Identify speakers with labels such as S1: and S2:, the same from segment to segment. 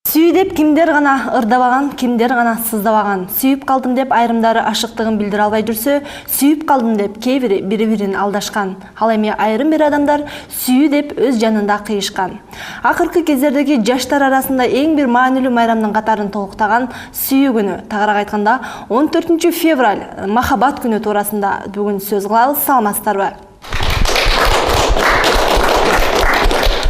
S1: Сүйүү деп кимдер гана ырдабаган, кимдер гана сыздабаган. Сүйүп калдым деп айрымдары ашыктыгын билдире албай жүрсө, сүйүп калдым деп кээ бири бири-бирин алдашкан. Ал эми айрым бир адамдар сүйүү деп өз жанында кыйышкан. Акыркы кездердеги жаштар арасында эң бир маанилүү майрамдын катарын толуктаган сүйүү күнү. Тагыраак айтканда 14 февраль махаббат күнү туурасында бүгүн сөз кылабыз. Саламатсыздарбы?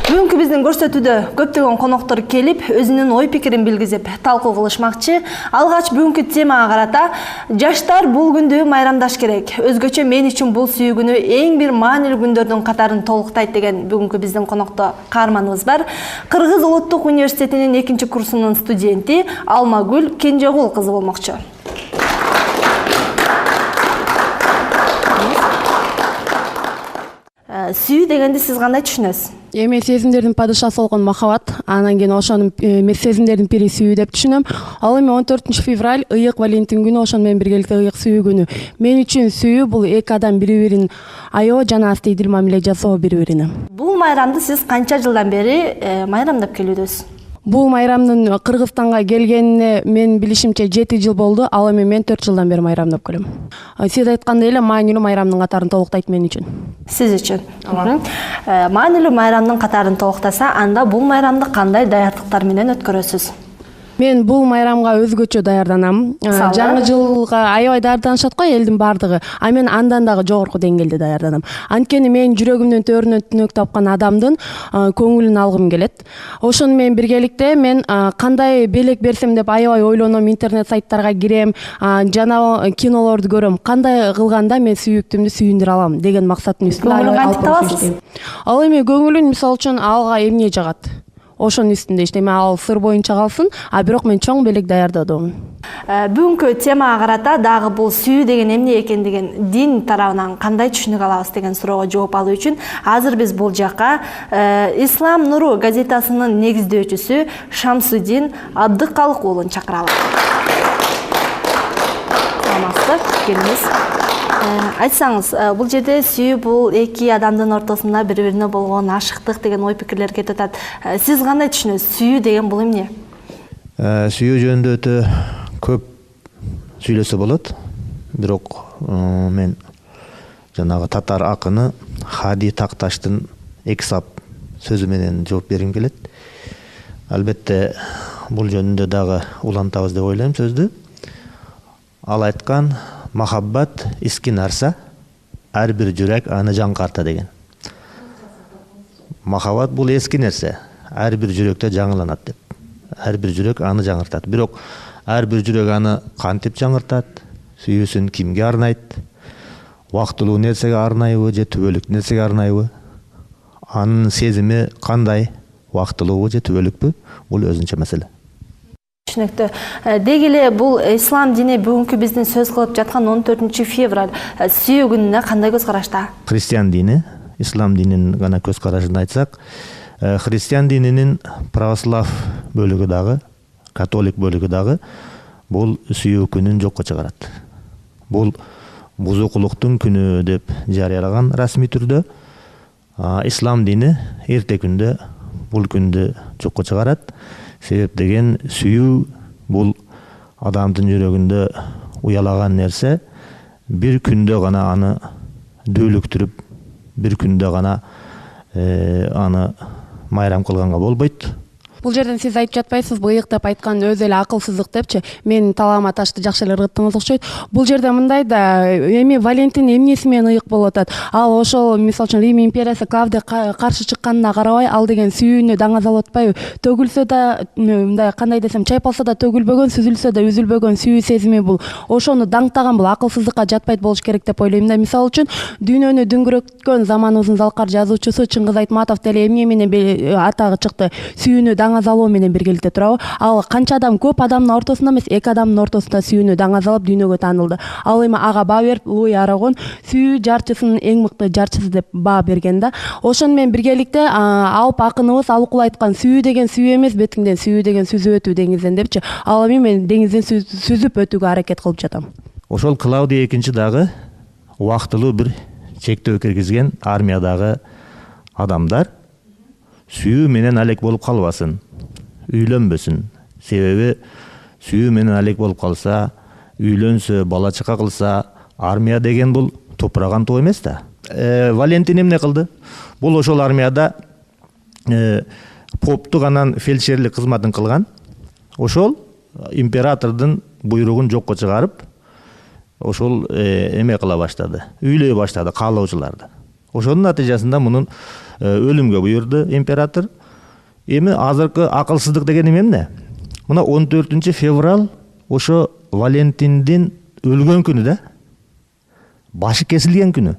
S1: Бүгүнкү биздин көрсөтүүдө көптөгөн коноктор келип, өзүнүн ой пикирин билгизип, талкуу кылышмакчы. Алгач бүгүнкү темага карата жаштар бул күндү майрамдаш керек. Өзгөчө мен үчүн бул сүйүү күнү эң бир маанилүү күндөрдүн катарын толуктайт деген бүгүнкү биздин конокто каарманыбыз бар. Кыргыз Улуттук университетинин 2-курсунун студенти Алмагүл Кенжегул кызы болмокчу. Сүйүү дегенди сиз кандай түшүнөсүз?
S2: Эми сезимдердин падышасы болгон махаббат, анан кийин ошонун сезимдердин бири сүйүү деп түшүнөм. Ал эми 14 февраль ыйык Валентин күнү, ошону менен биргеликте ыйык сүйүү күнү. Мен үчүн сүйүү бул эки адам бири-бирин аябай жана астыйдил мамиле жасоо бири-бирине.
S1: Бул майрамды сиз канча жылдан бери майрамдап келүүдөсүз?
S2: Бул майрамдын Кыргызстанга келгенине мен билишимче 7 жыл болду. Ал эми мен 4 жылдан бери майрамдап келем. Сиз айткандай эле маанилүү майрамдын катарын толуктайт мен үчүн.
S1: Сиз үчүн. Маанилүү майрамдын катарын толуктаса, анда бул майрамды кандай даярдыктар менен өткөрөсүз?
S2: Мен бул майрамга өзгөчө даярданам. Жаңы жылга аябай даярданышат го элдин бардыгы. А мен андан дагы жогорку деңгээлде даярданам. Анткени мен жүрөгүмдүн төрүнөн түнөк тапкан адамдын көңүлүн алгым келет. Ошону менен биргеликте мен кандай белек берсем деп аябай ойлоном, интернет сайттарга кирем, жана кинолорду көрөм. Кандай кылганда мен сүйүктүмдү сүйүндүрө алам деген максаттын үстүндө
S1: кантип табасыз?
S2: Ал эми көңүлүн мисалы үчүн алга эмне жагат? Ошонун үстүндө иштейм. Ал сыр боюнча калсын, а бирок мен чоң белек даярдадым.
S1: Бүгүнкү темага карата дагы бул сүйүү деген эмне экендигин дин тарабынан кандай түшүнүк алабыз деген суроого жооп алуу үчүн азыр биз бул жакка Ислам Нуру газетасынын негиздөөчүсү Шамсудин Абдыкалык уулун чакырабыз. Саламатсызбы? Келиңиз. Айтсаңыз, бул жерде сүйүү бул эки адамдын ортосунда бири-бирине болгон ашыктык деген ой пикирлер кетип атат. Сиз кандай түшүнөсүз? Сүйүү деген бул эмне?
S3: Сүйүү жөнүндө өтө көп сүйлөсө болот. Бирок мен жанагы татар акыны Хади Такташтын Эксап сөзү менен жооп бергим келет. Албетте бул жөнүндө дагы улантабыз деп ойлойм сөздү. Ал айткан: махаббат иски нарса, ар бир жүрөк аны жаңкарта деген. Махаббат бул эски нерсе, ар бир жүрөктө жаңыланат деп. Ар бир жүрөк аны жаңыртат. Бирок ар бир жүрөк аны кантип жаңыртат? Сүйүүсүн кимге арнайт? Убактылуу нерсеге арнайбы же түбөлүк нерсеге арнайбы? Анын сезими кандай? Убактылуубу же түбөлүкпү? Бул өзүнчө маселе.
S1: Түшүнүктүү. Деги эле бул ислам дини бүгүнкү биздин сөз кылып жаткан 14 февраль сүйүү күнүнө кандай көз карашта?
S3: Христиан дини, ислам дининин гана көз карашын айтсак, христиан дининин православ бөлүгү дагы, католик бөлүгү дагы бул сүйүү күнүн жокко чыгарат. Бул бузукулуктун күнү деп жарыялаган расмий түрдө. Ислам дини эрте күндө бул күндү жокко чыгарат. Себеп деген сүйүү бул адамдын жүрөгүндө уялаган нерсе, бир күндө гана аны дөөлүктүрүп, бир күндө гана аны майрам кылганга болбойт.
S2: Бул жерден сиз айтып жатпайсызбы, ыйык деп айткан өзү эле акылсыздык депчи? Мен талагыма ташты жакшы эле ыргыттыңыз окшойт. Бул жерде мындай да, эми Валентин эмнеси менен ыйык болуп атат? Ал ошол мисалы үчүн Рим империясы Клавдия каршы чыкканына карабай, ал деген сүйүүнү даңазалап атпайбы? Төгүлсө да, мындай кандай десем, чайпалса да төгүлбөгөн, сүзүлсө да үзүлбөгөн сүйүү сезими бул. Ошону даңктаган бул акылсыздыкка жатпайт болуш керек деп ойлойм да. Мисалы үчүн дүйнөнү дүңгүрөткөн заманыбыздын залкар жазуучусу Чыңгыз Айтматов деле эмне менен атагы чыкты? Сүйүүнү даңазалоо менен биргеликте турабы? Ал канча адам, көп адамдын ортосунда эмес, эки адамдын ортосунда сүйүүнү даңазалап дүйнөгө таанылды. Ал эми ага баа берип, Луи Арагон сүйүү жарчысынын эң мыкты жарчысы деп баа берген да. Ошону менен биргеликте Алп акыныбыз Алыкул айткан: сүйүү деген сүйүү эмес, бетиңден сүйүү деген сүзүп өтүү деңизден депчи. Ал эми мен деңизден сүзүп өтүүгө аракет кылып жатам.
S3: Ошол Клаудия экинчи дагы убактылуу бир чектөө киргизген армиядагы адамдар сүйүү менен алек болуп калбасын. үйлөнбөсүн. Себеби сүйүү менен алек болуп калса, үйлөнсө, бала чака кылса, армия деген бул тупураган тоо эмес да. Валентин эмне кылды? Бул ошол армияда поптук анан фельдшерлик кызматын кылган. Ошол императордун буйругун жокко чыгарып, ошол эме кыла баштады, үйлөй баштады каалоочуларды. Ошонун натыйжасында мунун өлүмгө буйрду император. Эми азыркы акылсыздык деген эмне? Мына 14 февраль ошо Валентиндин өлгөн күнү да. Башы кесилген күнү.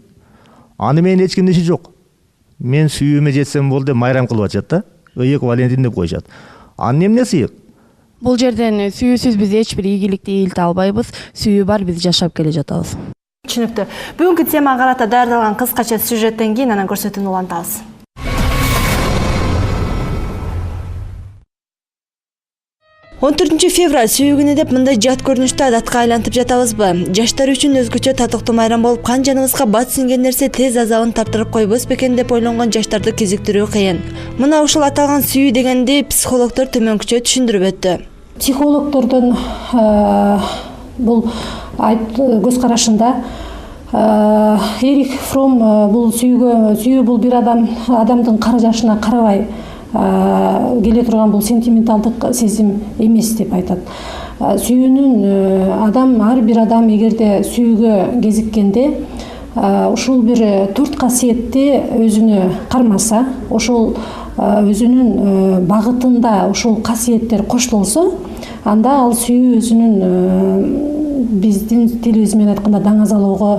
S3: Аны менен эч кимдин иши жок. Мен сүйүүмө жетсем болду деп майрам кылып атышат да. Ыйык Валентин деп коюшат. Анын эмнеси ыйык?
S2: Бул жерден сүйүүсүз биз эч бир ийгиликти ийилте албайбыз. Сүйүү бар, биз жашап келе жатабыз.
S1: Түшүнүктүү. Бүгүнкү темага карата даярдалган кыскача сюжеттен кийин анан көрсөтүүнү улантабыз. 14 февраль сүйүү күнү деп мындай жат көрүнүштү адатка айлантып жатабызбы? Жаштар үчүн өзгөчө татыктуу майрам болуп, кан жаныбызга бат сиңген нерсе тез азабын тартырып койбос бекен деп ойлонгон жаштарды кезиктирүү кыйын. Мына ушул аталган сүйүү дегенди психологдор төмөнкүчө түшүндүрүп өттү.
S4: Психологдордун бул көз карашында Эрих Фром бул сүйүү бул бир адамдын кара жашына карабай келе турган бул сентименталдык сезим эмес деп айтат. Сүйүүнүн ар бир адам эгерде сүйүүгө кезиккенде ушул бир 4 касиетти өзүнө кармаса, ошол өзүнүн багытында ушул касиеттер коштолсо, анда ал сүйүү өзүнүн биздин тилибиз менен айтканда даңазалоого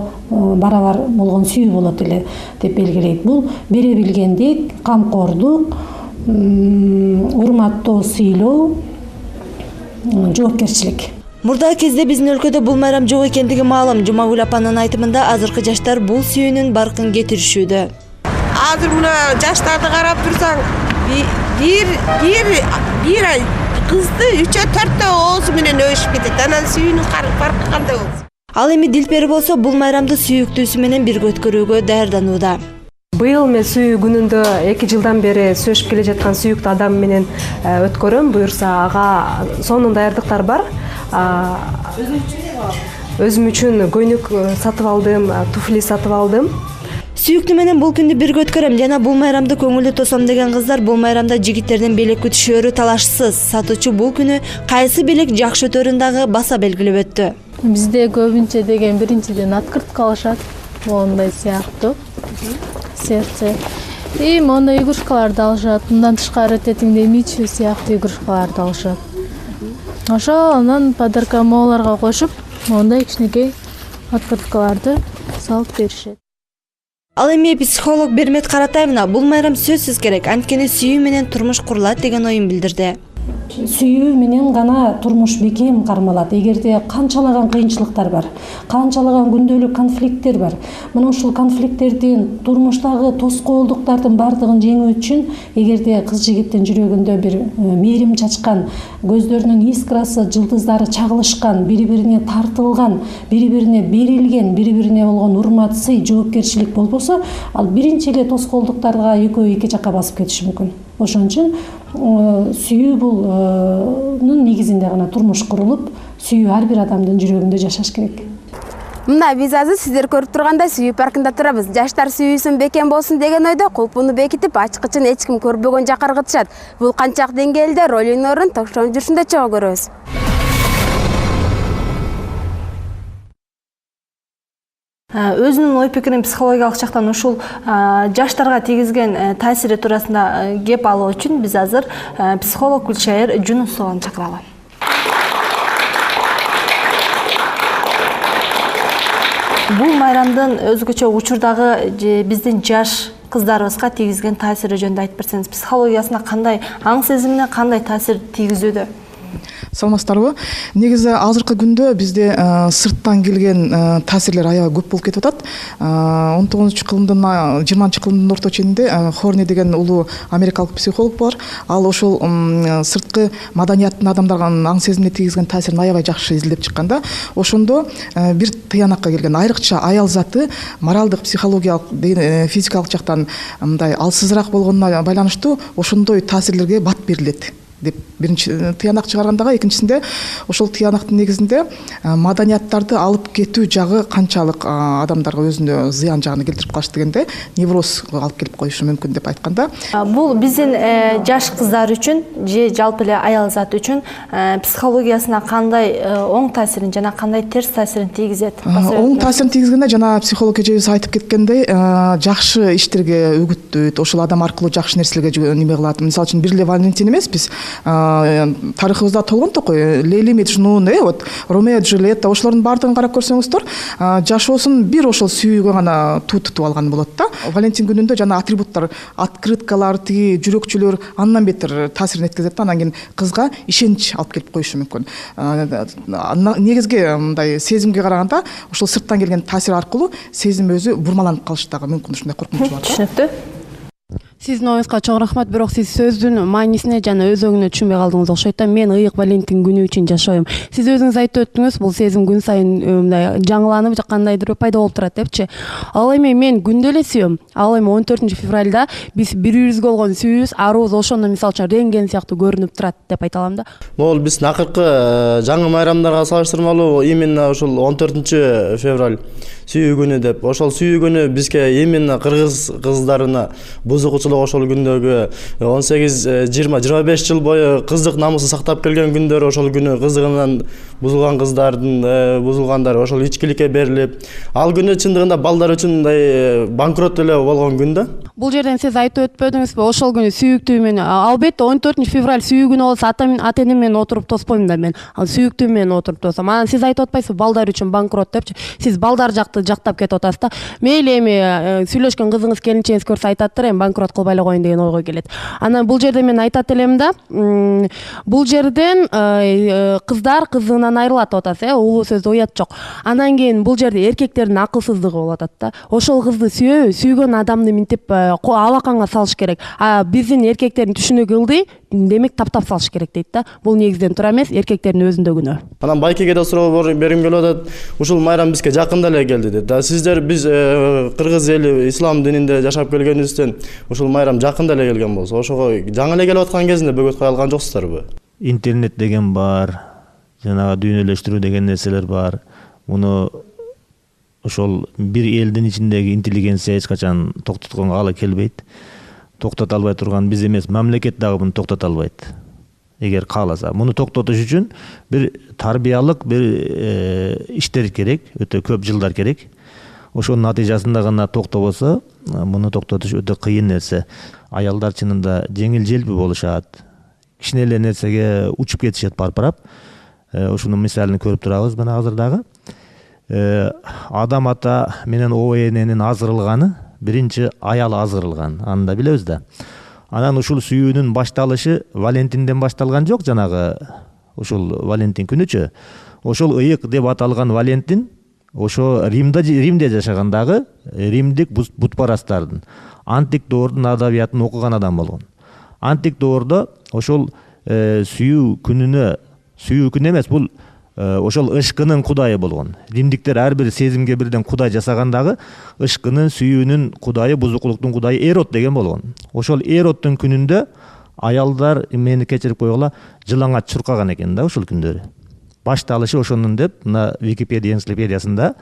S4: барабар болгон сүйүү болот эле деп белгилейт. Бул бере билгендик, камкордук, урматтоо, сыйлоо, жоопкерчилик.
S1: Мурда кезде биздин өлкөдө бул майрам жок экендиги маалым. Жумагүл апанын айтымында азыркы жаштар бул сүйүүнүн баркын кетиришүүдө.
S5: Азыр мына жаштарды карап турсаң, бир кызды 3-4 оозу менен өшүп кетет. Анан сүйүүнүн баркы кандай болсун?
S1: Ал эми Дилпери болсо бул майрамды сүйүктүүсү менен бирге өткөрүүгө даярданууда.
S6: Быйыл мен сүйүү күнүндө 2 жылдан бери сөшүп келе жаткан сүйүктүү адам менен өткөрөм. Буюрса ага сонун даярдыктар бар. Өзүм үчүн көйнөк сатып алдым, туфли сатып алдым.
S1: Сүйүктүү менен бул күндү бирге өткөрөм жана бул майрамды көңүлдүү тосом деген кыздар бул майрамда жигиттерден белек күтүшөрү талашсыз. Сатуучу бул күнү кайсы белек жакшы өтөрүн дагы баса белгилеп өттү.
S7: Бизде көбүнчө деген биринчиден открытка алышат, моундай сыяктуу. Сердце. И моундай игрушкаларды алышат. Мындан тышкары тетиңде мичүү сыяктуу игрушкаларды алышат. Ошо анан подарка мооларга кошуп, моундай кичинекей открыткаларды салып беришет.
S1: Ал эми психолог Бермет Каратаевна бул майрам сөзсүз керек, анткени сүйүү менен турмуш курулат деген оюн билдирди.
S4: Сүйүү менен гана турмуш бекем кармалат. Эгерде канчалаган кыйынчылыктар бар, канчалаган күндөлүк конфликттер бар. Мына ушул конфликттердин, турмуштагы тоскоолдуктардын бардыгын жеңүү үчүн эгерде кыз жигиттин жүрөгүндө бир мээрим чачкан, көздөрүнүн искрасы, жылдыздары чагылышкан, бири-бирине тартылган, бири-бирине берилген, бири-бирине болгон урмат, сый, жоопкерчилик болбосо, ал биринчи эле тоскоолдуктарга экөө эки жакка басып кетиши мүмкүн. Ошон үчүн сүйүү булнун негизинде гана турмуш курулуп, сүйүү ар бир адамдын жүрөгүндө жашаш керек.
S8: Мына биз азыр сиздер көрүп тургандай сүйүү паркында турабыз. Жаштар сүйүүсүн бекем болсун деген ойдо кулпуну бекитип, ачкычын эч ким көрбөгөн жакка ыргытышат. Бул канчак деңгээлде ролинорун ток-шоу жүрүшүндө чогуу көрөбүз.
S1: Өзүнүн ой пикирин психологиялык жактан ушул жаштарга тийгизген таасири туурасында кеп алуу үчүн биз азыр психолог Гүлшайыр Жунусованы чакыралы. Бул майрамдын өзгөчө учурдагы биздин жаш кыздарыбызга тийгизген таасири жөнүндө айтып берсеңиз, психологиясына кандай, аң сезимине кандай таасир тийгизүүдө?
S9: Саламатсыздарбы? Негизи азыркы күндө бизде сырттан келген таасирлер аябай көп болуп кетип атат. 19-кылымдын 20-кылымдын орто ченинде Хорни деген улуу америкалык психолог бар. Ал ошол сырткы маданияттын адамдарга аң сезимине тийгизген таасирин аябай жакшы изилдеп чыккан да. Ошондо бир тыянакка келген. Айрыкча аял заты моралдык, психологиялык, физикалык жактан мындай алсызыраак болгонуна байланыштуу ошондой таасирлерге бат берилет деп биринчи тыянак чыгаргандагы, экинчисинде ошол тыянактын негизинде маданияттарды алып кетүү жагы канчалык адамдарга өзүнө зыян жагын келтирип калыш дегенде невроз алып келип коюшу мүмкүн деп айтканда.
S1: Бул биздин жаш кыздар үчүн же жалпы эле аял зат үчүн психологиясына кандай оң таасирин жана кандай терс таасирин тийгизет?
S9: Оң таасирин тийгизгенде жана психолог эжебиз айтып кеткендей, жакшы иштерге үгүттөйт, ошол адам аркылуу жакшы нерселерге неме кылат. Мисалы үчүн бир эле Валентин эмес, биз тарыхыбызда толгонтук кой, Лейли Меджнун, вот Ромео Джульетта, ошолордун баардыгын карап көрсөңүздөр, жашоосун бир ошол сүйүүгө гана тутуп алган болот да. Валентин күнүндө жана атрибуттар, открыткалар, тиги жүрөкчүлөр андан бетер таасирин эткезет да, анан кийин кызга ишенич алып келип коюшу мүмкүн. Негизги мындай сезимге караганда ошол сырттан келген таасир аркылуу сезим өзү бурмаланып калыш дагы мүмкүн, ушундай коркунуч бар.
S1: Түшүнүктүү.
S2: Сиздин оюңузга чоң рахмат, бирок сиз сөздүн маанисине жана өзөгүнө түшүнбөй калдыңыз окшойт да. Мен ыйык Валентин күнү үчүн жашайм. Сиз өзүңүз айтып өттүңүз, бул сезим күн сайын мындай жаңыланып, кандайдыр пайда болуп турат депчи. Ал эми мен күндө эле сүйөм. Ал эми 14 февралда биз бири-бирибизге болгон сүйүүбүз, арубуз ошондо мисалы үчүн рентген сыяктуу көрүнүп турат деп айта алам да.
S10: Могул биздин акыркы жаңы майрамдарга салыштырмалуу именно ошол 14 февраль сүйүү күнү деп. Ошол сүйүү күнү бизге именно кыргыз кыздарына бузукчулук ошол күндөгү 18-20-25 жыл бою кыздык намысын сактап келген күндөр, ошол күнү кыздыгынан бузулган кыздардын бузулгандар ошол ичкиликке берилип, ал күнү чындыгында балдар үчүн мындай банкрот эле болгон күн да.
S2: Бул жерден сиз айтып өтпөдүңүзбү, ошол күнү сүйүктүү менен, албетте 14 февраль сүйүү күнү болсо ата-энем менен отуруп тоспойм да мен. Ал сүйүктүү менен отуруп тосом. Анан сиз айтып атпайсызбы, балдар үчүн банкрот депчи. Сиз балдар жакты жактап кетип атасыз да. Мейли эми сүйлөшкөн кызыңыз, келинчегиңиз көрсө айтаттыр, эми банкрот кылбай эле коеюн деген ойго келет. Анан бул жерде мен айтат элем да, бул жерден кыздар кызынан айрылат деп атасыз, улуу сөздө уят жок. Анан кийин бул жерде эркектердин акылсыздыгы болуп атат да. Ошол кызды сүйгөн адамды минтип алаканга салыш керек. Биздин эркектердин түшүнүгү ылдый, демек таптап салыш керек дейт да. Бул негизден тура эмес, эркектердин өзүндө күнөө.
S10: Анан Байкеге да суроо бергим келип атат. Ушул майрам бизге жакында эле келди дейт. Сиздер биз кыргыз эли ислам дининде жашап келгенибизден ушул майрам жакында эле келген болсо, ошого жаңы эле келип аткан кезинде бөгөт кое алган жоксуздарбы?
S3: Интернет деген бар, жанагы дүйнөлөштүрүү деген нерселер бар. Муну ошол бир элдин ичиндеги интеллигенция эч качан токтотконго ала келбейт. Токтото албай турган биз эмес, мамлекет дагы муну токтото албайт. Эгер кааласа, муну токтотуш үчүн бир тарбиялык бир иштер керек, өтө көп жылдар керек. Ошонун натыйжасында гана токтобосо, муну токтотуш өтө кыйын нерсе. Аялдар чынында жеңил желпи болушат. Кичине эле нерсеге учуп кетишет парпырап. Ушунун мисалын көрүп турабыз мына азыр дагы. Адам ата менен ОННин азгырылганы, биринчи аял азгырылган. Аны да билебиз да. Анан ушул сүйүүнүн башталышы Валентинден башталган жок, жанагы ушул Валентин күнүчө. Ошол ыйык деп аталган Валентин ошо Римде жашагандагы римдик бутпарастардын, антик доордун адабиятын окуган адам болгон. Антик доордо ошол сүйүү күн эмес, бул ошол ышкынын кудайы болгон. Римдиктер ар бир сезимге бирден кудай жасагандагы ышкынын, сүйүүнүн кудайы, бузукулуктун кудайы Эрот деген болгон. Ошол Эроттун күнүндө аялдар, мени кечирип койгула, жылаңач чуркаган экен да ушул күндөрү. Башталышы ошонун деп мына Википедия энциклопедиясында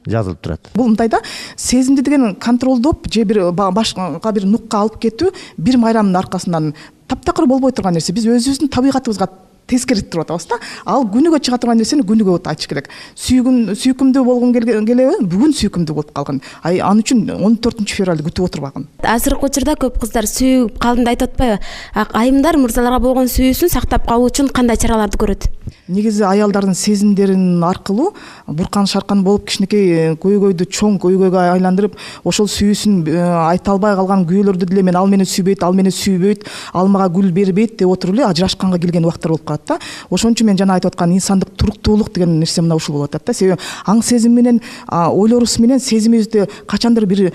S3: жазылып турат.
S9: Бул мындай да, сезимди деген контролдоп же бир башка бир нукка алып кетүү бир майрамдын аркасынан таптакыр болбой турган нерсе. Биз өзүбүздүн табигатыбызга тескери туруп атабыз да. Ал күнүгө чыга турган нерсени күнүгө айтыш керек. Сүйкүмдүү болгум келеби? Бүгүн сүйкүмдүү болуп калган. Ал үчүн 14 февралды күтүп отурбагын.
S8: Азыркы учурда көп кыздар сүйүп калдым деп айтып атпайбы? Айымдар мырзаларга болгон сүйүүсүн сактап калуу үчүн кандай чараларды көрөт?
S9: Негизи аялдардын сезимдерин аркылуу буркан шаркан болуп кичинекей көйгөйдү чоң көйгөйгө айландырып, ошол сүйүүсүн айта албай калган күйөөлөрдү деле мен ал мени сүйбөйт, ал мени сүйбөйт, ал мага гүл бербейт деп отуруп эле ажырашканга келген убактар болуп калат да. Ошон үчүн мен жана айтып аткан инсандык туруктуулук деген нерсе мына ушул болуп атат да. Себеби аң сезим менен ойлорубуз менен сезимибизди качандыр бир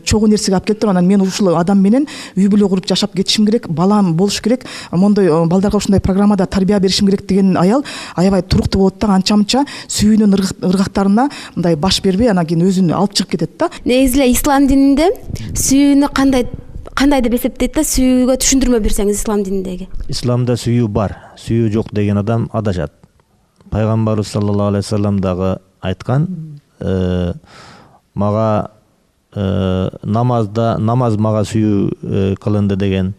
S9: чогуу нерсеге алып келип туруп, анан мен ушул адам менен үй бүлө куруп жашап кетишим керек, балам болуш керек, мондой балдарга ушундай программада тарбия беришим керек деген аял аябай туруктуу болот да, анча-мынча сүйүүнүн ыргактарына мындай баш бербей анан кийин өзүн алып чыгып кетет да.
S8: Негизи эле ислам дининде сүйүүнү кандай деп эсептейт да, сүйүүгө түшүндүрмө берсеңиз ислам дининдеги.
S3: Исламда сүйүү бар, сүйүү жок деген адам адашат. Пайгамбарыбыз саллаллаху алейхи вассалам дагы айткан, мага намаз мага сүйүү кылынды деген,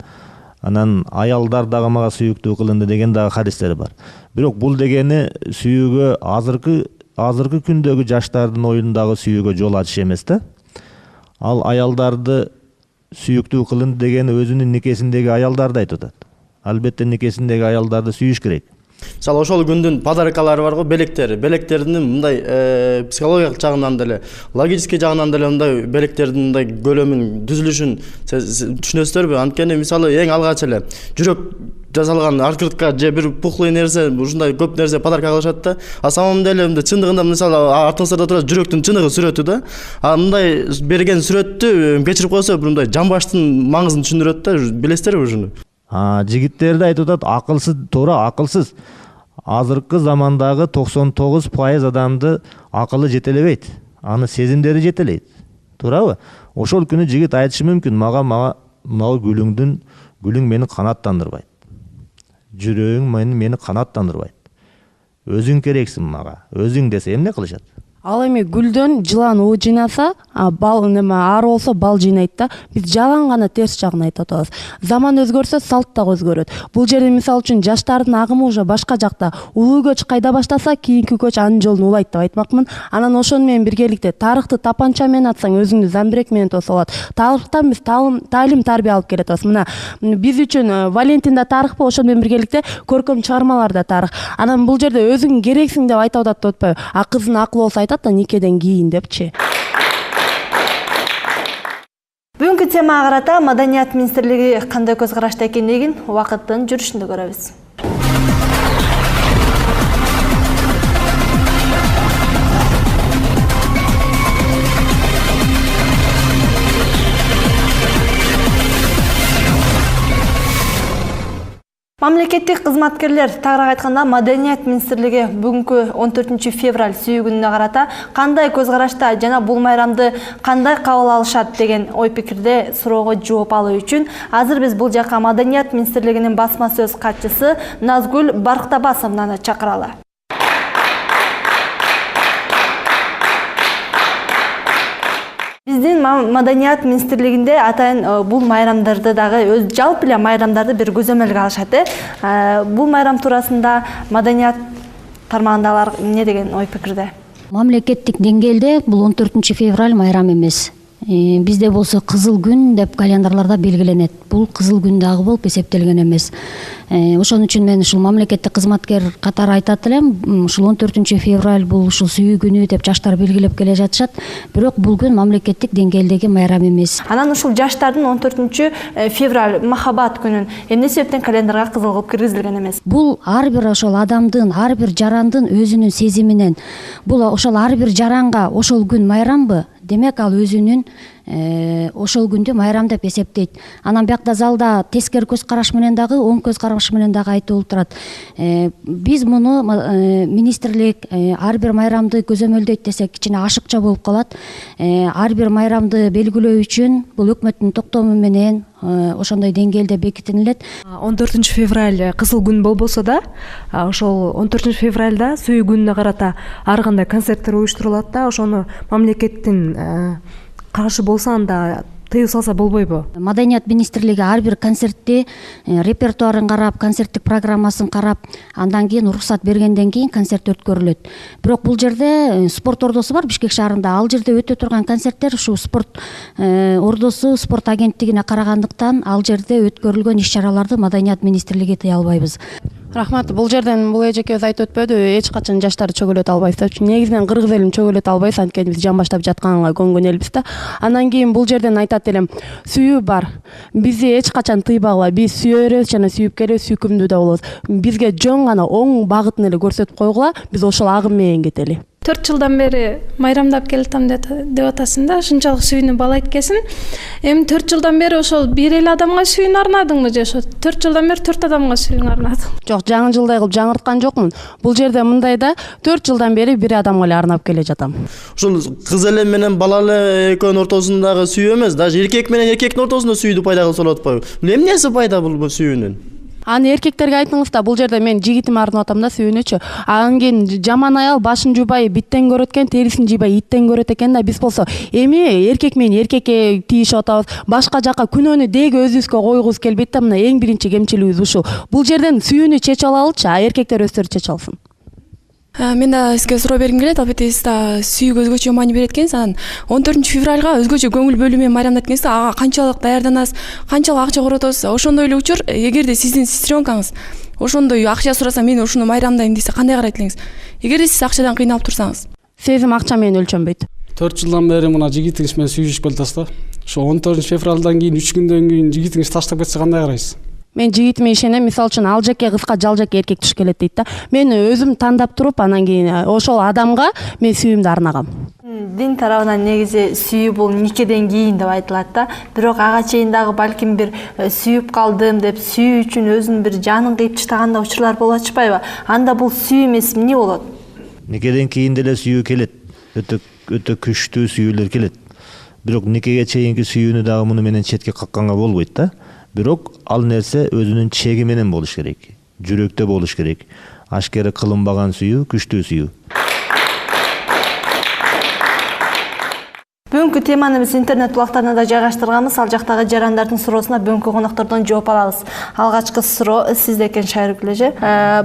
S3: анан аялдар дагы мага сүйүктүү кылынды деген дагы хадистер бар. Бирок бул дегени сүйүүгө азыркы күндөгү жаштардын оюндагы сүйүүгө жол ачыш эмес да. Ал аялдарды сүйүктүү кылынды дегени өзүнүн никесиндеги аялдарды айтып атат. Албетте никесиндеги аялдарды сүйүш керек.
S10: Мисалы ошол күндүн подаркалары бар го, белектердин мындай психологиялык жагынан деле, логический жагынан деле мындай белектердин мындай көлөмүн, түзүлүшүн түшүнөсүздарбы? Анткени мисалы эң алгач эле жүрөк жасалган открытка же бир пухлый нерсе, ушундай көп нерсе подарка кылышат да. А самом деле мындай чындыгында мисалы артыңыздарда турат жүрөктүн чыныгы сүрөтү да. А мындай берген сүрөттү кечирип койсо мындай жамбаштын маңызын түшүндүрөт да. Билесиздерби ушуну?
S3: Жигиттерди айтып атат, акылсыз, туура акылсыз. Азыркы замандагы 99% адамды акылы жетелебейт. Аны сезимдери жетелейт. Туурабы? Ошол күнү жигит айтышы мүмкүн, мага гүлүң мени канаттандырбайт. Жүрөгүң мени канаттандырбайт. Өзүң керексиң мага. Өзүң десе эмне кылышат?
S2: Ал эми гүлдөн жылан уу жыйнаса, бал ары болсо бал жыйнайт да. Биз жалаң гана терс жагын айтып атабыз. Заман өзгөрсө, салт дагы өзгөрөт. Бул жерде мисалы үчүн жаштардын агымы уже башка жакта. Улуу көч кайда баштаса, кийинки көч анын жолун улайт деп айтмакмын. Анан ошону менен биргеликте тарыхты тапанча менен атсаң, өзүңдү замбирек менен тосо болот. Тарыхтан биз таалим тарбия алып келатабыз. Мына биз үчүн Валентин да тарых болот, ошону менен биргеликте көркөм чыгармалар да тарых. Анан бул жерде өзүң керексиң деп айтып атат деп атпайбы? А кыздын акылы болсо айтат да никеден кийин депчи.
S1: Бүгүнкү темага карата Маданият министрлиги кандай көз карашта экендигин убакыттын жүрүшүндө көрөбүз. Мамлекеттик кызматкерлер, тагыраак айтканда Маданият министрлиги бүгүнкү 14 февраль сүйүү күнүнө карата кандай көз карашта жана бул майрамды кандай кабыл алышат деген ой пикирде суроого жооп алуу үчүн азыр биз бул жака Маданият министрлигинин басма сөз катчысы Назгүл Барктабасовнаны чакыралы. Биздин Маданият министрлигинде атайын бул майрамдарды дагы жалпы эле майрамдарды бир көзөмөлгө алышат. Бул майрам туурасында Маданият тармагындагылар эмне деген ой пикирде?
S11: Мамлекеттик деңгээлде бул 14 февраль майрам эмес. Бизде болсо кызыл күн деп календарларда белгиленет. Бул кызыл күн дагы болуп эсептелген эмес. Ошон үчүн мен ушул мамлекеттик кызматкер катары айтат элем, ушул 14 февраль бул ушул сүйүү күнү деп жаштар белгилеп келе жатышат. Бирок бул күн мамлекеттик деңгээлдеги майрам эмес.
S1: Анан ушул жаштардын 14 февраль махабат күнүн эмне себептен календарга кызыл кылып киргизилген эмес?
S11: Бул ар бир ошол адамдын, ар бир жарандын өзүнүн сезиминен. Бул ошол ар бир жаранга ошол күн майрамбы? Демек ал өзүнүн ошол күндү майрам деп эсептейт. Анан биякта залда тескери көз караш менен дагы, оң көз караш менен дагы айтылып турат. Биз муну министрлик ар бир майрамды көзөмөлдөйт десек кичине ашыкча болуп калат. Ар бир майрамды белгилөө үчүн бул өкмөттүн токтому менен ошондой деңгээлде бекитилет.
S6: 14 февраль кызыл күн болбосо да, ошол 14 февральда сүйүү күнүнө карата ар кандай концерттер уюштурулат да, ошону мамлекеттин каршы болсо анда тыюу салса болбойбу?
S11: Маданият министрлиги ар бир концертти репертуарын карап, концерттик программасын карап, андан кийин уруксат бергенден кийин концерт өткөрүлөт. Бирок бул жерде спорт ордосу бар Бишкек шаарында. Ал жерде өтө турган концерттер ушу спорт ордосу, спорт агенттигине карагандыктан ал жерде өткөрүлгөн иш-чараларды Маданият министрлиги тыя албайбыз.
S2: Рахмат. Бул жерден бул эжекебиз айтып өтпөдү, эч качан жаштарды чөгөлөтө албайбыз. Негизинен кыргыз элин чөгөлөтө албайбыз, анткени биз жан баштап жатканга көнгөн элбиз да. Андан кийин бул жерден айтат элем, сүйүү бар. Бизди эч качан тыйбагыла. Биз сүйө беребиз жана сүйүп келебиз, сүйкүмдүү да болобуз. Бизге жөн гана оң багытын эле көрсөтүп койгула, биз ошол агым менен кетели.
S12: 4 жылдан бери майрамдап келатам деп атасың да, ушунчалык сүйүүнү балайт экенсиң. Эми 4 жылдан бери ошол бир эле адамга сүйүүнү арнадыңбы же ошо 4 жылдан бери 4 адамга сүйүүнү арнадың?
S2: Жок, жаңы жылдай кылып жаңырткан жокмун. Бул жерде мындай да 4 жылдан бери бир адамга эле арнап келе жатам.
S10: Ушул кыз эле менен бала эле экөөнүн ортосундагы сүйүү эмес, даже эркек менен эркектин ортосунда сүйүүдү пайда кылса болот атпайбы? Эмнеси пайда бул сүйүүнүн?
S2: Аны эркектерге айтыңыз да, бул жерде мен жигитиме арнап атам да сүйүүнүчү. Анан кийин жаман аял башын жуубай биттен көрөт экен, терисин жыйбай иттен көрөт экен да, биз болсо эми эркек менен эркекке тийишип атабыз. Башка жака күнөөнү деги өзүбүзгө койгубуз келбейт да, мына эң биринчи кемчилигибиз ушул. Бул жерден сүйүүнү чечип алалычы, а эркектер өздөрү чечип алсын.
S13: Мен да сизге суроо бергим келет. Албетте сиз да сүйүүгө өзгөчө маани берет экенсиз. Анан 14-февралга өзгөчө көңүл бөлүү менен майрамдайт экенсиз. Ага канчалык даярданасыз, канчалык акча коротосуз? Ошондой эле учур, эгерде сиздин сестренкаңыз ошондой акча сураса, мен ушуну майрамдайм десе, кандай карайт элеңиз? Эгерде сиз акчадан кыйналып турсаңыз?
S2: Сезим акча менен өлчөнбөйт.
S14: 4 жылдан бери мына жигитиңиз менен сүйүшүп келатасыз да. Ошо 14-февралдан кийин 3 күндөн кийин жигитиңиз таштап кетсе кандай карайсыз?
S2: Мен жигитиме ишенем, мисалы үчүн ал жаке кызга жал жаке эркек туш келет дейт да. Мен өзүм тандап туруп, анан кийин ошол адамга мен сүйүүмдү арнагам.
S1: Дин тарабынан негизи сүйүү бул никеден кийин деп айтылат да. Бирок ага чейин дагы балким бир сүйүп калдым деп сүйүү үчүн өзүнүн бир жанын кыйып таштаган да учурлар болуп атышпайбы? Анда бул сүйүү эмес, эмне болот?
S3: Никеден кийин деле сүйүү келет. Өтө күчтүү сүйүүлөр келет. Бирок никеге чейинки сүйүүнү дагы муну менен четке какканга болбойт да. Бирок ал нерсе өзүнүн чеги менен болуш керек. Жүрөктө болуш керек. Ашкери кылынбаган сүйүү күчтүү сүйүү.
S1: Бүгүнкү теманы биз интернет булактарына да жайгаштырганбыз. Ал жактагы жарандардын суроосуна бүгүнкү коноктордон жооп алабыз. Алгачкы суроо сизде экен, Шайрыкүл эже.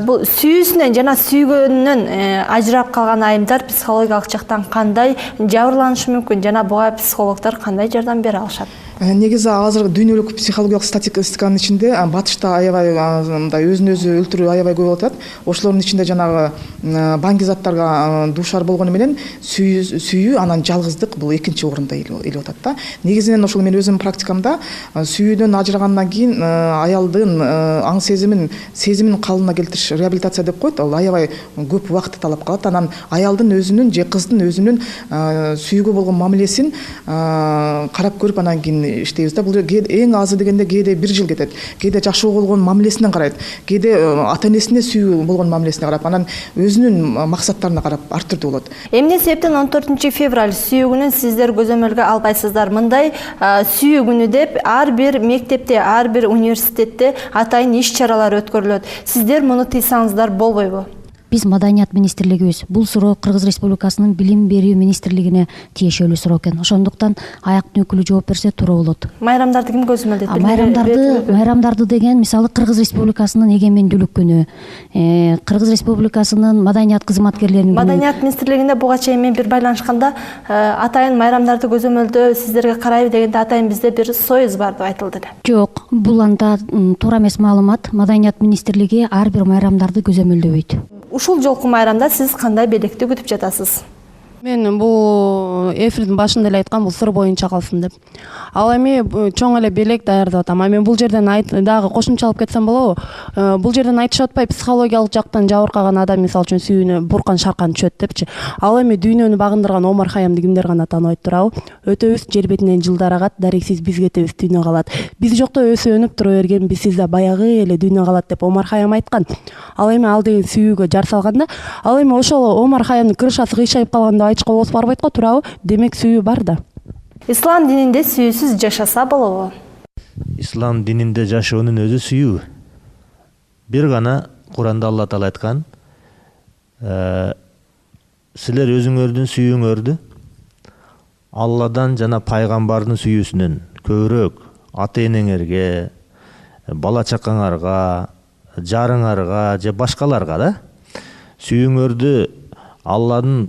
S1: Бул сүйүүсүнөн жана сүйгөнүнөн ажырап калган айымдар психологиялык жактан кандай жабырланышы мүмкүн жана буга психологдор кандай жардам бере алышат?
S9: Негизи азыр дүйнөлүк психологиялык статистиканын ичинде батышта аябай мындай өзүн өзү өлтүрүү аябай көп болуп атат. Ошолордун ичинде жанагы баңгизаттарга дуушар болгону менен сүйүү анан жалгыздык бул экинчи орунда элеп атат да. Негизинен ошол мен өзүмдүн практикамда сүйүүдөн ажырагандан кийин аялдын аң сезимин калыбына келтириш реабилитация деп коет. Ал аябай көп убакытты талап кылат. Анан аялдын өзүнүн же кыздын өзүнүн сүйүүгө болгон мамилесин карап көрүп анан кийин иштейбиз да. Бул эң азы дегенде кээде 1 жыл кетет. Кээде жашоо болгон мамилесинен карайт. Кээде ата-энесине сүйүү болгон мамилесине карап, анан өзүнүн максаттарына карап ар түрдүү болот.
S1: Эмне себептен 14 февраль сүйүү күнүн сиздер көзөмөлгө албайсыздар? Мындай сүйүү күнү деп ар бир мектепте, ар бир университетте атайын иш-чаралар өткөрүлөт. Сиздер муну тыйсаңыздар болбойбу?
S11: Биз Маданият министрлигибиз бул суроо Кыргыз Республикасынын Билим берүү министрлигине тиешелүү суроо экен. Ошондуктан аяктын өкүлү жооп берсе туура болот.
S1: Майрамдарды ким көзөмөлдөйт?
S11: Майрамдарды деген мисалы Кыргыз Республикасынын эгемендүүлүк күнү, Кыргыз Республикасынын маданият кызматкерлеринин күнү.
S1: Маданият министрлигинде буга чейин мен бир байланышканда атайын майрамдарды көзөмөлдөө сиздерге карайбы дегенде атайын бизде бир союз бар деп айтылды эле.
S11: Жок, бул анда туура эмес маалымат. Маданият министрлиги ар бир майрамдарды көзөмөлдөбөйт.
S1: Ушул жолку майрамда сиз кандай белекти күтүп жатасыз?
S2: Мен бул эфирдин башында эле айткам, бул сыр боюнча калсын деп. Ал эми чоң эле белек даярдап атам. Мен бул жерден дагы кошумча алып кетсем болобу? Бул жерден айтышып атпайбы, психологиялык жактан жабыркаган адам мисалы үчүн сүйүүнү буркан шаркан түшөт депчи. Ал эми дүйнөнү багындырган Омар Хаямды кимдер гана тааныбайт турабы? Өтөбүз жер бетинен жылдар агат, дарексиз биз кетебиз, дүйнө калат. Биз жокто өсүп өнүп тура берген, биз сизде баягы эле дүйнө калат деп Омар Хаям айткан. Ал эми ал деген сүйүүгө жар салганда, ал эми ошол Омар Хаямдын крышасы кыйшайып калган деп айтышка болбос барбайт го, туурабы? Демек сүйүү бар да.
S1: Ислам дининде сүйүүсүз жашаса болобу?
S3: Ислам дининде жашоонун өзү сүйүү. Бир гана Куранда Алла Таала айткан, силер өзүңөрдүн сүйүүңөрдү Алладан жана пайгамбардын сүйүүсүнөн көбүрөөк ата-энеңерге, бала чакаңарга, жарыңарга же башкаларга да сүйүүңөрдү Алладан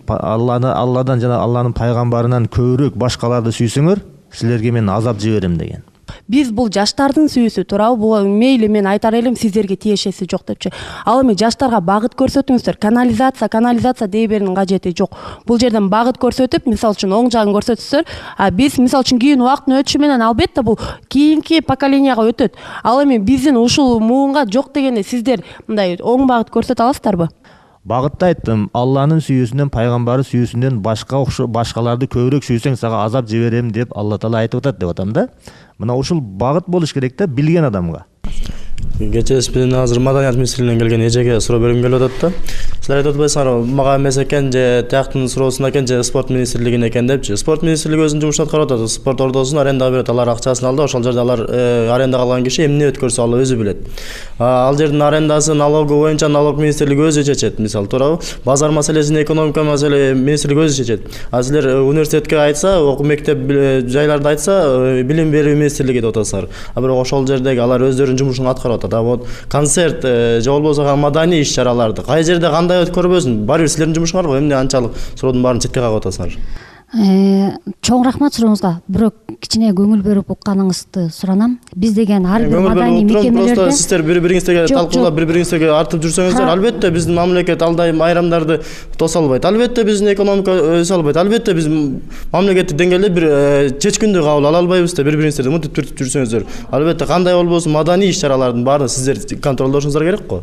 S3: жана Алланын пайгамбарынан көбүрөөк башкаларды сүйсөңөр, силерге мен азап жиберем деген.
S2: Биз бул жаштардын сүйүүсү туурабы? Бул мейли мен айтар элем сиздерге тиешеси жок депчи. Ал эми жаштарга багыт көрсөтүңүздөр. Канализация дей берүүнүн кажети жок. Бул жерден багыт көрсөтүп, мисалы үчүн оң жагын көрсөтсөздөр, биз мисалы үчүн кийин убакыттын өтүшү менен албетте бул кийинки поколенияга өтөт. Ал эми биздин ушул муунга жок дегенде сиздер мындай оң багыт көрсөтө аласыздарбы?
S3: Багытта айттым, Алланын сүйүүсүнөн, пайгамбары сүйүүсүнөн башкаларды көбүрөөк сүйсөң сага азап жиберем деп Алла Таала айтып атат деп атам да. Мына ушул багыт болуш керек да, билген адамга.
S10: Кечээ биздин азыр маданият министрлигинен келген эжеге суроо бергим келип атат да. Силер айтып атпайсыңарбы, мага эмес экен же тияктын суроосун экен же спорт министрлигине экен депчи. Спорт министрлиги өзүнүн жумушун аткарып атат. Спорт ордосун арендага берет, алар акчасын алды, ошол жерде алар арендага алган киши эмне өткөрсө ал өзү билет. Ал жердин арендасы налогу боюнча налог министрлиги өзү чечет, мисалы туурабы? Базар маселесин экономика маселе министрлиги өзү чечет. А силер университетке айтса, окуу мектеп жайларды айтса, билим берүү министрлиги деп атасыздар. А бирок ошол жердеги алар өздөрүнүн жумушун аткарып атат. А вот концерт же болбосо маданий иш-чараларды кай жерде кандай өткөрбөсүн, баары силердин жумушуңар го, эмне анчалык суроодун баарын четке кагып атасыңар?
S11: Чоң рахмат сурооңузга. Бирок кичине көңүл берип укканыңызды суранам. Биз деген ар бир маданий мекемелерде
S10: просто сиздер бири-бириңиздерге талкуулап, бири-бириңиздерге артып жүрсөңүздөр, албетте биздин мамлекет алдай айрамдарды тоса албайт. Албетте биздин экономика өсө албайт. Албетте биз мамлекеттик деңгээлде бир чечкиндүү кабыл ала албайбыз да, бири-бириңиздерди мынтип түртүп жүрсөңүздөр. Албетте кандай болбосун маданий иш-чаралардын баарын сиздер контролдошуңуздар керек го.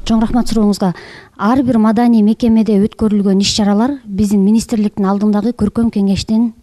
S11: Чоң рахмат сурооңузга. Ар бир маданий мекемеде өткөрүлгөн иш-чаралар биздин министрликтин алдындагы көркөм кеңештин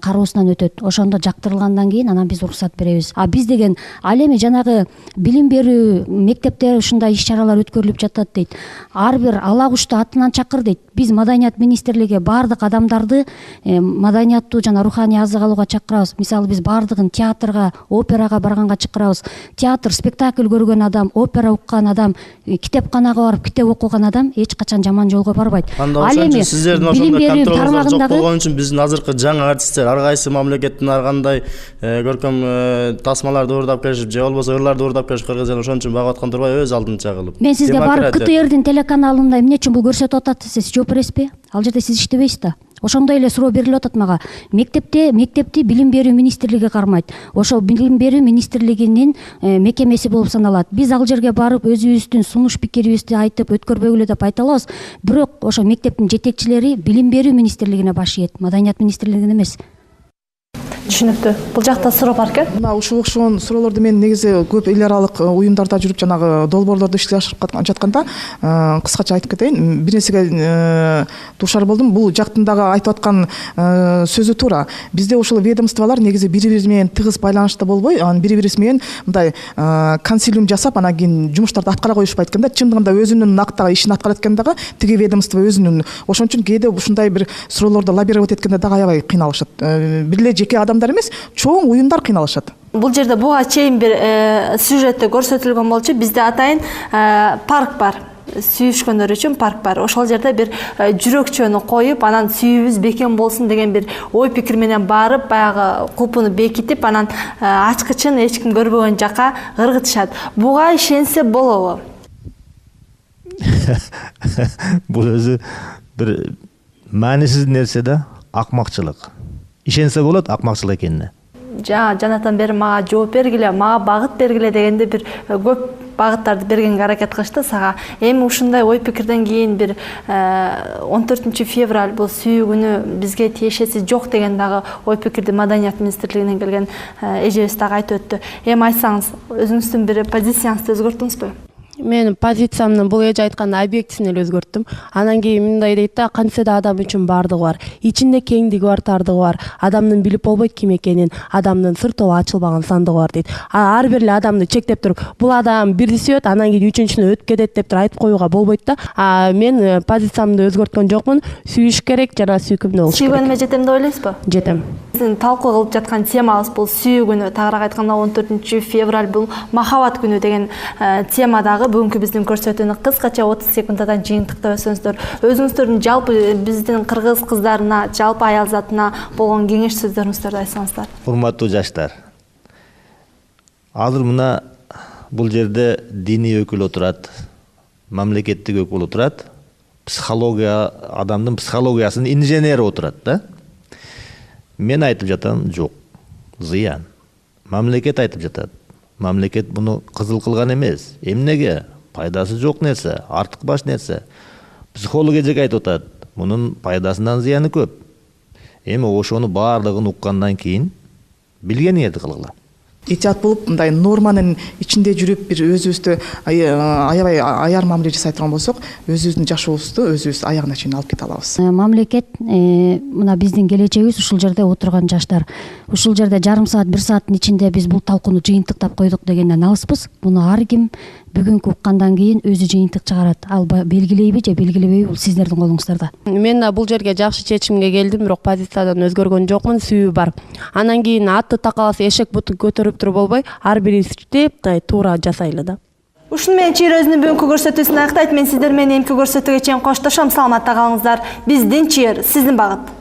S11: кароосунан өтөт. Ошондо жактырылгандан кийин анан биз уруксат беребиз. А биз деген ал эми жанагы билим берүү мектепте ушундай иш-чаралар өткөрүлүп жатат дейт. Ар бир ала кушту атынан чакыр дейт. Биз маданият министрлиги баардык адамдарды маданияттуу жана руханий азык алууга чакырабыз. Мисалы биз баардыгын театрга, операга барганга чакырабыз. Театр, спектакль көргөн адам, опера уккан адам, китепканага барып китеп окуган адам эч качан жаман жолго барбайт.
S10: Ал эми сиздердин ошондой контролуңуздар жок болгон үчүн биздин азыркы жаңы артисттер ар кайсы мамлекеттин ар кандай көркөм тасмаларды уурдап келишип, же болбосо ырларды уурдап келишип кыргыз элин ошон үчүн багып аткан турбай өз алдынча кылып.
S11: Мен сизге барып КТРдин телеканалында эмне үчүн бул көрсөтүп атат десеңиз жооп бересизби? Ал жерде сиз иштебейсиз да. Ошондой эле суроо берилип атат мага. Мектепти билим берүү министрлиги кармайт. Ошол билим берүү министрлигинин мекемеси болуп саналат. Биз ал жерге барып өзүбүздүн сунуш пикирибизди айтып өткөрбөгүлө деп айта алабыз. Бирок ошо мектептин жетекчилери билим берүү министрлигине баш ийет, маданият министрлигине эмес.
S1: Түшүнүктүү. Бул жакта суроо бар экен.
S9: Мына ушул окшогон суроолорду мен негизи көп эл аралык уюмдарда жүрүп, жанагы долбоорлорду ишке ашырып жатканда кыскача айтып кетейин. Бир нерсеге дуушар болдум. Бул жактындагы айтып аткан сөзү туура. Бизде ушул ведомстволор негизи бири-бири менен тыгыз байланышта болбой, бири-бириси менен мындай консилиум жасап, анан кийин жумуштарды аткара коюшпайт экен да. Чындыгында өзүнүн нактагы ишин аткарат экен дагы, тиги ведомство өзүнүн. Ошон үчүн кээде ушундай бир суроолорду лоббировать эткенде дагы аябай кыйналышат. Бир эле жеке адамдар эмес, чоң уюмдар кыйналышат.
S1: Бул жерде буга чейин бир сюжетте көрсөтүлгөн болчу. Бизде атайын парк бар. Сүйүшкөндөр үчүн парк бар. Ошол жерде бир жүрөкчөнү коюп, анан сүйүүбүз бекем болсун деген бир ой пикир менен барып, баягы купуну бекитип, анан ачкычын эч ким көрбөгөн жака ыргытышат. Буга ишенсе болобу?
S3: Бул өзү бир маанисиз нерсе да, акмакчылык. Ишенсе болот акмакчылык экенине.
S1: Жанатан бери мага жооп бергиле, мага багыт бергиле дегенде бир көп багыттарды бергенге аракет кылышты сага. Эми ушундай ой пикирден кийин бир 14 февраль бул сүйүү күнү бизге тиешеси жок деген дагы ой пикирди маданият министрлигинен келген эжебиз дагы айтып өттү. Эми айтсаңыз, өзүңүздүн бир позицияңызды өзгөрттүңүзбү?
S2: Мен позициямды бул эже айткан объектисин эле өзгөрттүм. Анан кийин мындай дейт да, кантсе да адам үчүн бардыгы бар. Ичинде кеңдиги бар, тардыгы бар. Адамдын билип болбойт ким экенин, адамдын сыр тобу ачылбаган сандыгы бар дейт. Ар бир эле адамды чектеп туруп, бул адам бирди сүйөт, анан кийин үчүнчүсүнө өтүп кетет деп туруп айтып коюуга болбойт да. Мен позициямды өзгөрткөн жокмун. Сүйүш керек жана сүйкүмдүү болуш керек.
S1: Сүйгөнүмө жетем деп ойлойсузбу?
S2: Жетем.
S1: Биздин талкуу кылып жаткан темабыз бул сүйүү күнү. Тагыраак айтканда 14 февраль бул махабат күнү деген темадагы бүгүнкү биздин көрсөтүүнү кыскача 30 секундтан жыйынтыктап өтсөңүздөр, өзүңүздөрдүн жалпы биздин кыргыз кыздарына, жалпы аял затына болгон кеңеш сөздөрүңүздөрдү айтсаңыздар.
S3: Урматтуу жаштар, азыр мына бул жерде диний өкүл отурат, мамлекеттик өкүл отурат, психология, адамдын психологиясынын инженери отурат да. Мен айтып жатам, жок, зыян. Мамлекет айтып жатат. Мамлекет буну кызыл кылган эмес. Эмнеге? Пайдасы жок нерсе, артык баш нерсе. Психолог эжек айтып атат, мунун пайдасынан зыяны көп. Эми ошону баардыгын уккандан кийин билгениңерди кылгыла.
S9: этият болуп мындай норманын ичинде жүрүп бир өзүбүздү аябай аяр мамиле жасай турган болсок өзүбүздүн жашообузду өзүбүз аягына чейин алып кете алабыз.
S11: Мамлекет мына биздин келечегибиз ушул жерде отурган жаштар. Ушул жерде жарым саат, 1 сааттын ичинде биз бул талкууну жыйынтыктап койдук дегенден алыспыз. Муну ар ким бүгүнкү уккандан кийин өзү жыйынтык чыгарат. Ал белгилейби же белгилебейби бул сиздердин колуңуздарда.
S2: Мен да бул жерге жакшы чечимге келдим, бирок позициядан өзгөргөн жокмун. Сүйүү бар. Анан кийин атты такаласа эшек бутун көтөрүп туруп болбой, ар бирибизди туура жасайлы да.
S1: Ушуну менен чыйыр бүгүнкү көрсөтүүсүн аяктайт. Мен сиздер менен эмки көрсөтүүгө чейин коштошом. Саламатта калыңыздар. Биздин чыйыр, сиздин багыт.